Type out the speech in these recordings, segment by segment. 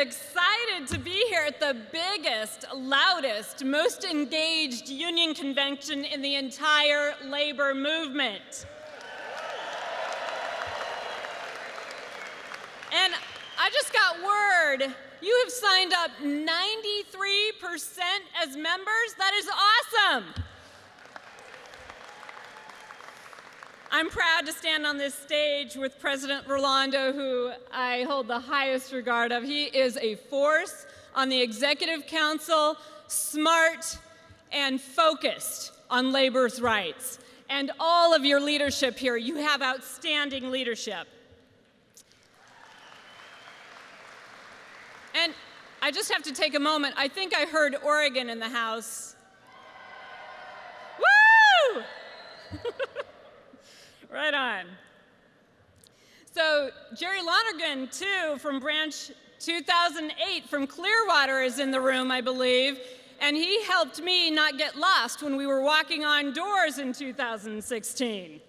excited to be here at the biggest, loudest, most engaged union convention in the entire labor movement. And I just got word, you have signed up 93% as members. That is awesome. I'm proud to stand on this stage with President Rolando, who I hold the highest regard of. He is a force on the Executive Council, smart and focused on labor's rights. And all of your leadership here, you have outstanding leadership. And I just have to take a moment. I think I heard Oregon in the house. Woo! Right on. So Jerry Lonergan, too, from Branch 2008 from Clearwater is in the room, I believe, and he helped me not get lost when we were walking on doors in 2016.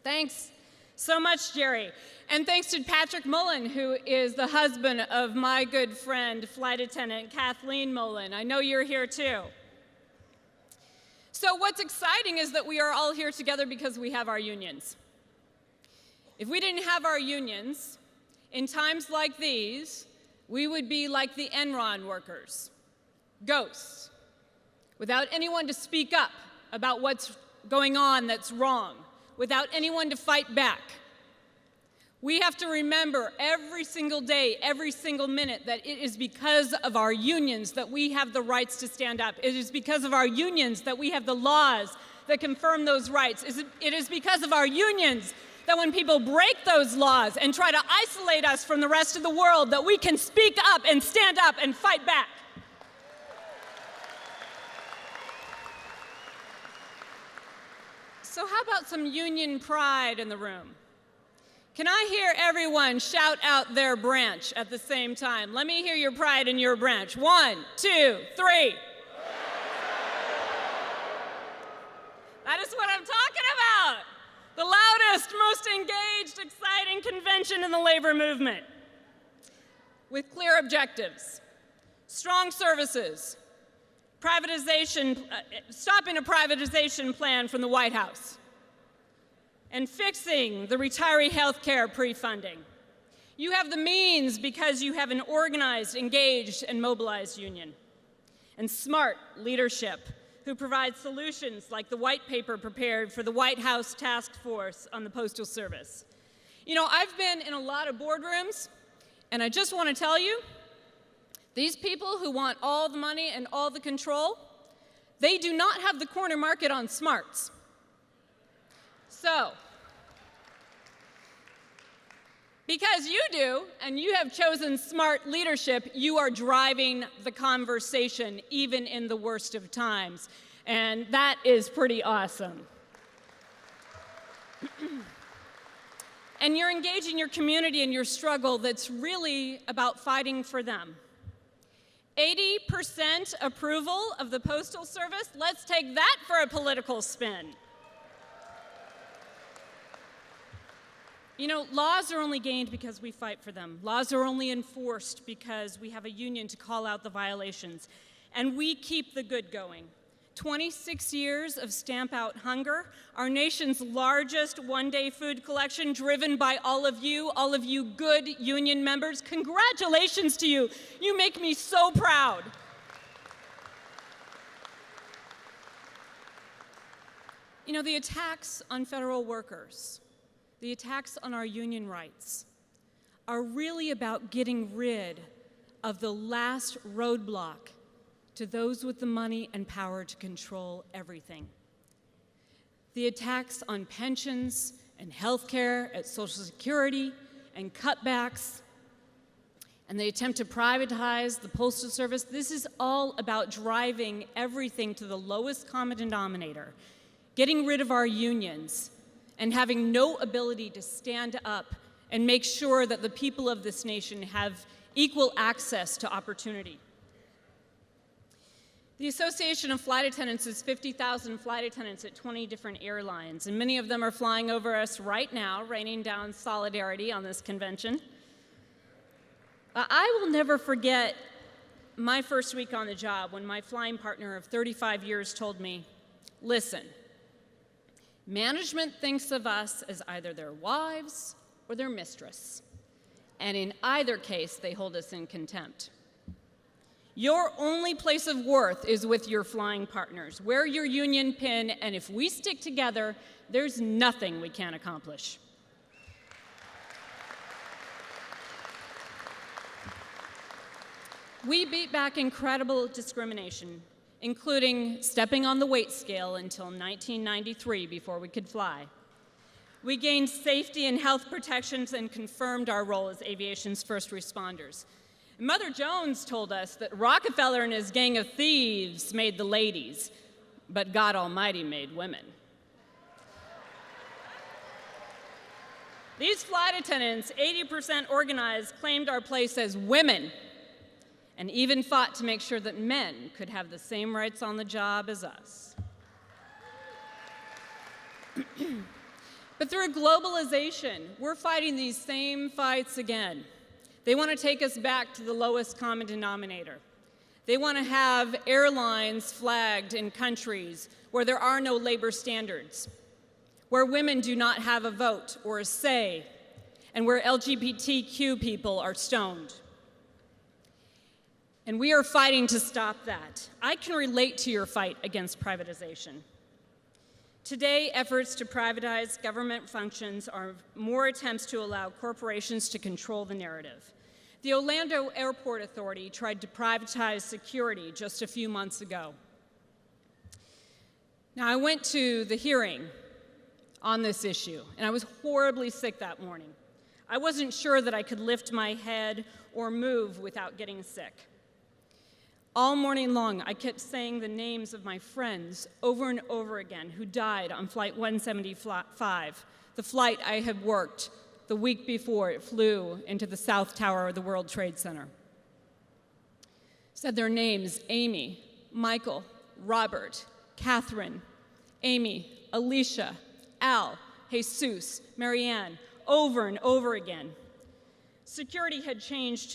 Thanks so much, Jerry. And thanks to Patrick Mullen, who is the husband of my good friend, flight attendant Kathleen Mullen. I know you're here, too. So what's exciting is that we are all here together because we have our unions. If we didn't have our unions, in times like these, we would be like the Enron workers, ghosts, without anyone to speak up about what's going on that's wrong, without anyone to fight back. We have to remember every single day, every single minute, that it is because of our unions that we have the rights to stand up. It is because of our unions that we have the laws that confirm those rights. It is because of our unions that when people break those laws and try to isolate us from the rest of the world, that we can speak up and stand up and fight back. So how about some union pride in the room? Can I hear everyone shout out their branch at the same time? Let me hear your pride in your branch. 1, 2, 3. That is what I'm talking about. The loudest, most engaged, exciting convention in the labor movement. With clear objectives, strong services, privatization, stopping a privatization plan from the White House, and fixing the retiree health care pre-funding. You have the means because you have an organized, engaged, and mobilized union. And smart leadership who provides solutions like the white paper prepared for the White House Task Force on the Postal Service. You know, I've been in a lot of boardrooms, and I just want to tell you, these people who want all the money and all the control, they do not have the corner market on smarts. So, because you do, and you have chosen smart leadership, you are driving the conversation even in the worst of times. And that is pretty awesome. And you're engaging your community in your struggle that's really about fighting for them. 80% approval of the Postal Service, let's take that for a political spin. You know, laws are only gained because we fight for them. Laws are only enforced because we have a union to call out the violations. And we keep the good going. 26 years of Stamp Out Hunger, our nation's largest one-day food collection, driven by all of you good union members. Congratulations to you. You make me so proud. You know, the attacks on federal workers, the attacks on our union rights are really about getting rid of the last roadblock to those with the money and power to control everything. The attacks on pensions and health care, at Social Security, and cutbacks, and the attempt to privatize the Postal Service, this is all about driving everything to the lowest common denominator, getting rid of our unions, and having no ability to stand up and make sure that the people of this nation have equal access to opportunity. The Association of Flight Attendants is 50,000 flight attendants at 20 different airlines, and many of them are flying over us right now, raining down solidarity on this convention. I will never forget my first week on the job when my flying partner of 35 years told me, listen, management thinks of us as either their wives or their mistress, and in either case, they hold us in contempt. Your only place of worth is with your flying partners. Wear your union pin, and if we stick together, there's nothing we can't accomplish. We beat back incredible discrimination, including stepping on the weight scale until 1993 before we could fly. We gained safety and health protections and confirmed our role as aviation's first responders. Mother Jones told us that Rockefeller and his gang of thieves made the ladies, but God Almighty made women. These flight attendants, 80% organized, claimed our place as women, and even fought to make sure that men could have the same rights on the job as us. But through globalization, we're fighting these same fights again. They want to take us back to the lowest common denominator. They want to have airlines flagged in countries where there are no labor standards, where women do not have a vote or a say, and where LGBTQ people are stoned. And we are fighting to stop that. I can relate to your fight against privatization. Today, efforts to privatize government functions are more attempts to allow corporations to control the narrative. The Orlando Airport Authority tried to privatize security just a few months ago. Now, I went to the hearing on this issue, and I was horribly sick that morning. I wasn't sure that I could lift my head or move without getting sick. All morning long, I kept saying the names of my friends over and over again who died on Flight 175, the flight I had worked the week before it flew into the South Tower of the World Trade Center. Said their names: Amy, Michael, Robert, Catherine, Amy, Alicia, Al, Jesus, Marianne, over and over again. Security had changed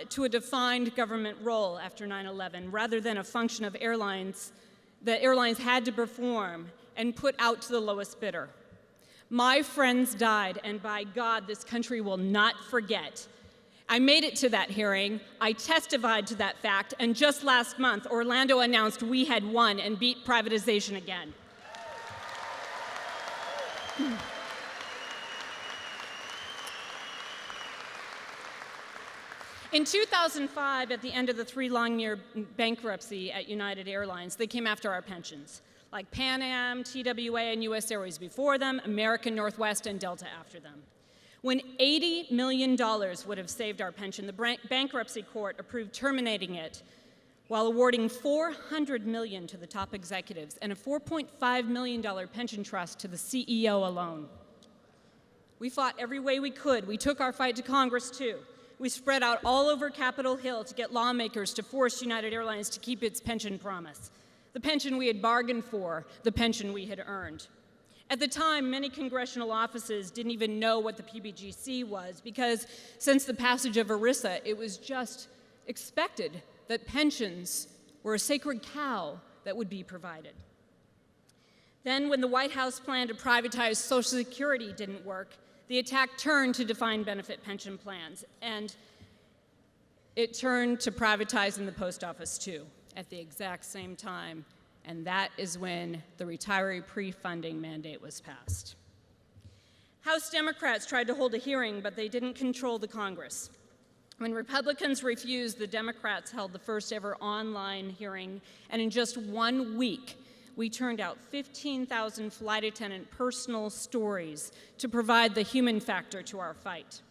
to a defined government role after 9/11, rather than a function of airlines that airlines had to perform and put out to the lowest bidder. My friends died, and by God, this country will not forget. I made it to that hearing, I testified to that fact, and just last month, Orlando announced we had won and beat privatization again. In 2005, at the end of the 3-long-year bankruptcy at United Airlines, they came after our pensions, like Pan Am, TWA, and US Airways before them, American, Northwest, and Delta after them. When $80 million would have saved our pension, the bankruptcy court approved terminating it while awarding $400 million to the top executives and a $4.5 million pension trust to the CEO alone. We fought every way we could. We took our fight to Congress, too. We spread out all over Capitol Hill to get lawmakers to force United Airlines to keep its pension promise, the pension we had bargained for, the pension we had earned. At the time, many congressional offices didn't even know what the PBGC was because since the passage of ERISA, it was just expected that pensions were a sacred cow that would be provided. Then, when the White House plan to privatize Social Security didn't work, the attack turned to defined benefit pension plans, and it turned to privatizing the post office too, at the exact same time, and that is when the retiree pre-funding mandate was passed. House Democrats tried to hold a hearing, but they didn't control the Congress. When Republicans refused, the Democrats held the first ever online hearing, and in just 1 week, we turned out 15,000 flight attendant personal stories to provide the human factor to our fight.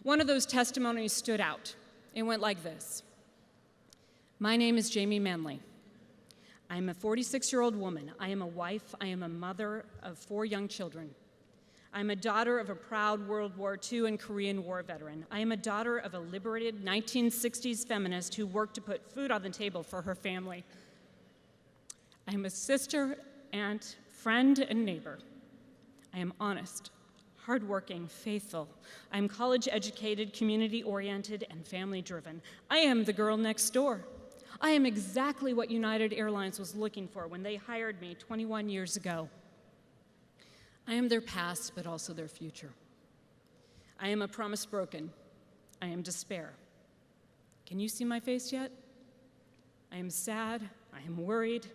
One of those testimonies stood out. It went like this. My name is Jamie Manley. I am a 46-year-old woman. I am a wife. I am a mother of 4 young children. I am a daughter of a proud World War II and Korean War veteran. I am a daughter of a liberated 1960s feminist who worked to put food on the table for her family. I am a sister, aunt, friend, and neighbor. I am honest, hardworking, faithful. I am college-educated, community-oriented, and family-driven. I am the girl next door. I am exactly what United Airlines was looking for when they hired me 21 years ago. I am their past, but also their future. I am a promise broken. I am despair. Can you see my face yet? I am sad. I am worried.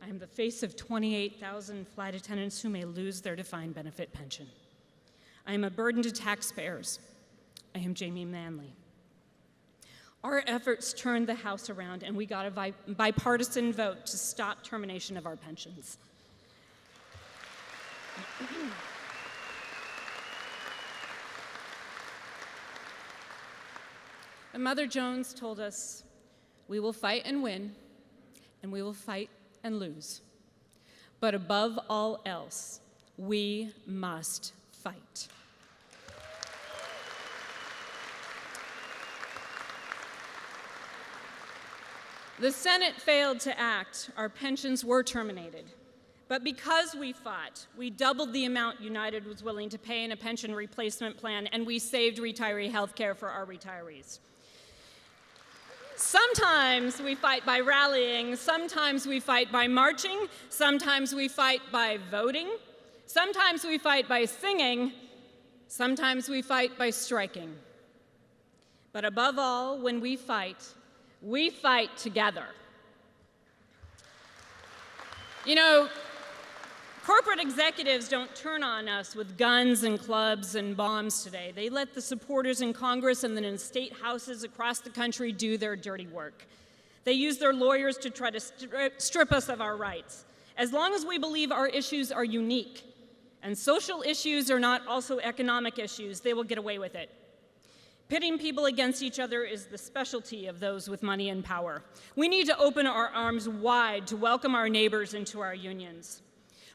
I am the face of 28,000 flight attendants who may lose their defined benefit pension. I am a burden to taxpayers. I am Jamie Manley. Our efforts turned the House around, and we got a bipartisan vote to stop termination of our pensions. And Mother Jones told us, we will fight and win, and we will fight and lose. But above all else, we must fight. The Senate failed to act. Our pensions were terminated. But because we fought, we doubled the amount United was willing to pay in a pension replacement plan, and we saved retiree health care for our retirees. Sometimes we fight by rallying, sometimes we fight by marching, sometimes we fight by voting, sometimes we fight by singing, sometimes we fight by striking. But above all, when we fight together. You know, corporate executives don't turn on us with guns and clubs and bombs today. They let the supporters in Congress and then in state houses across the country do their dirty work. They use their lawyers to try to strip us of our rights. As long as we believe our issues are unique and social issues are not also economic issues, they will get away with it. Pitting people against each other is the specialty of those with money and power. We need to open our arms wide to welcome our neighbors into our unions.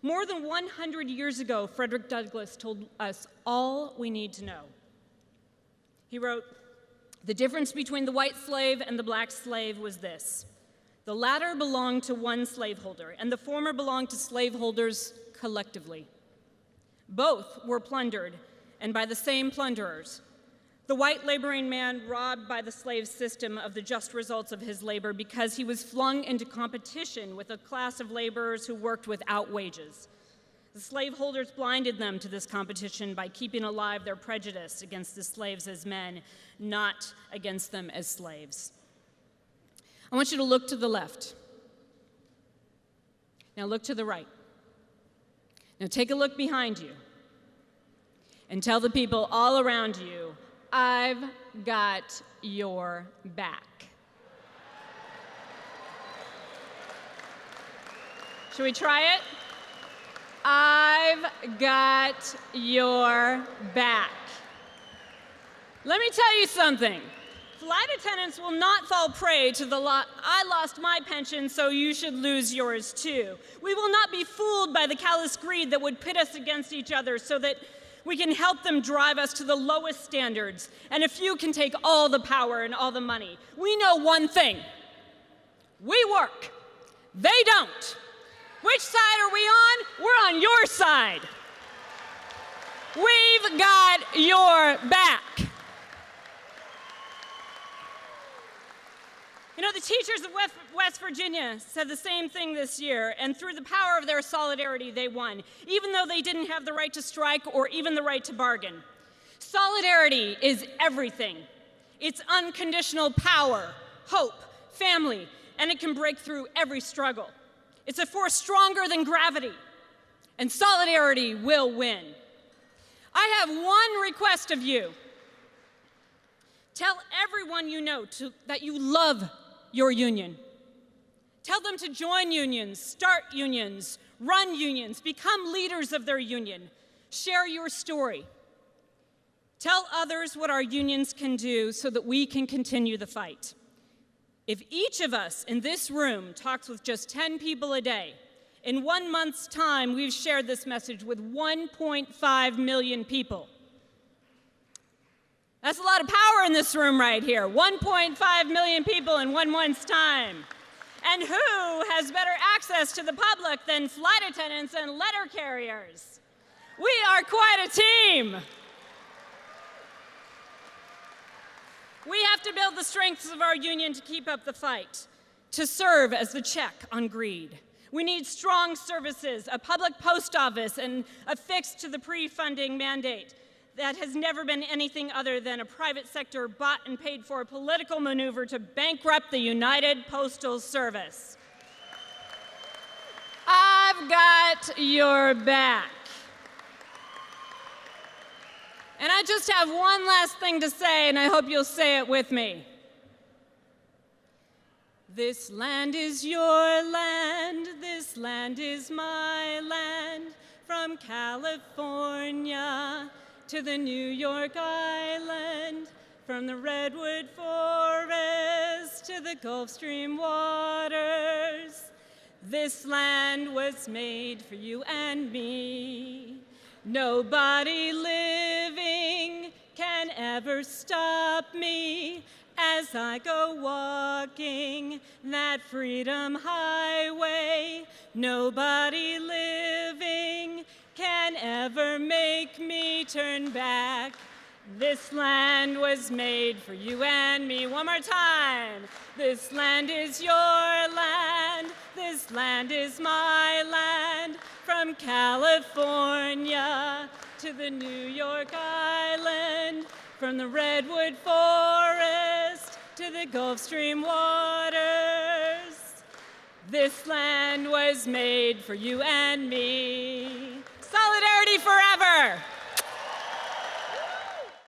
More than 100 years ago, Frederick Douglass told us all we need to know. He wrote, "The difference between the white slave and the black slave was this. The latter belonged to one slaveholder, and the former belonged to slaveholders collectively. Both were plundered, and by the same plunderers. The white laboring man robbed by the slave system of the just results of his labor because he was flung into competition with a class of laborers who worked without wages. The slaveholders blinded them to this competition by keeping alive their prejudice against the slaves as men, not against them as slaves." I want you to look to the left. Now look to the right. Now take a look behind you and tell the people all around you, I've got your back. Should we try it? I've got your back. Let me tell you something. Flight attendants will not fall prey to the I lost my pension, so you should lose yours too. We will not be fooled by the callous greed that would pit us against each other so that we can help them drive us to the lowest standards, and a few can take all the power and all the money. We know one thing. We work. They don't. Which side are we on? We're on your side. We've got your back. You know, the teachers of West Virginia said the same thing this year, and through the power of their solidarity, they won, even though they didn't have the right to strike or even the right to bargain. Solidarity is everything. It's unconditional power, hope, family, and it can break through every struggle. It's a force stronger than gravity, and solidarity will win. I have one request of you. Tell everyone you know that you love your union. Tell them to join unions, start unions, run unions, become leaders of their union. Share your story. Tell others what our unions can do so that we can continue the fight. If each of us in this room talks with just 10 people a day, in 1 month's time, we've shared this message with 1.5 million people. That's a lot of power in this room right here. 1.5 million people in 1 month's time. And who has better access to the public than flight attendants and letter carriers? We are quite a team. We have to build the strengths of our union to keep up the fight, to serve as the check on greed. We need strong services, a public post office, and a fix to the pre-funding mandate that has never been anything other than a private sector bought and paid for political maneuver to bankrupt the United Postal Service. I've got your back. And I just have one last thing to say, and I hope you'll say it with me. This land is your land, this land is my land, from California to the New York Island, from the Redwood Forest to the Gulf Stream waters. This land was made for you and me. Nobody living can ever stop me as I go walking that freedom highway. Nobody living can ever make me turn back. This land was made for you and me. One more time. This land is your land. This land is my land. From California to the New York Island, from the Redwood Forest to the Gulf Stream waters. This land was made for you and me. Solidarity forever!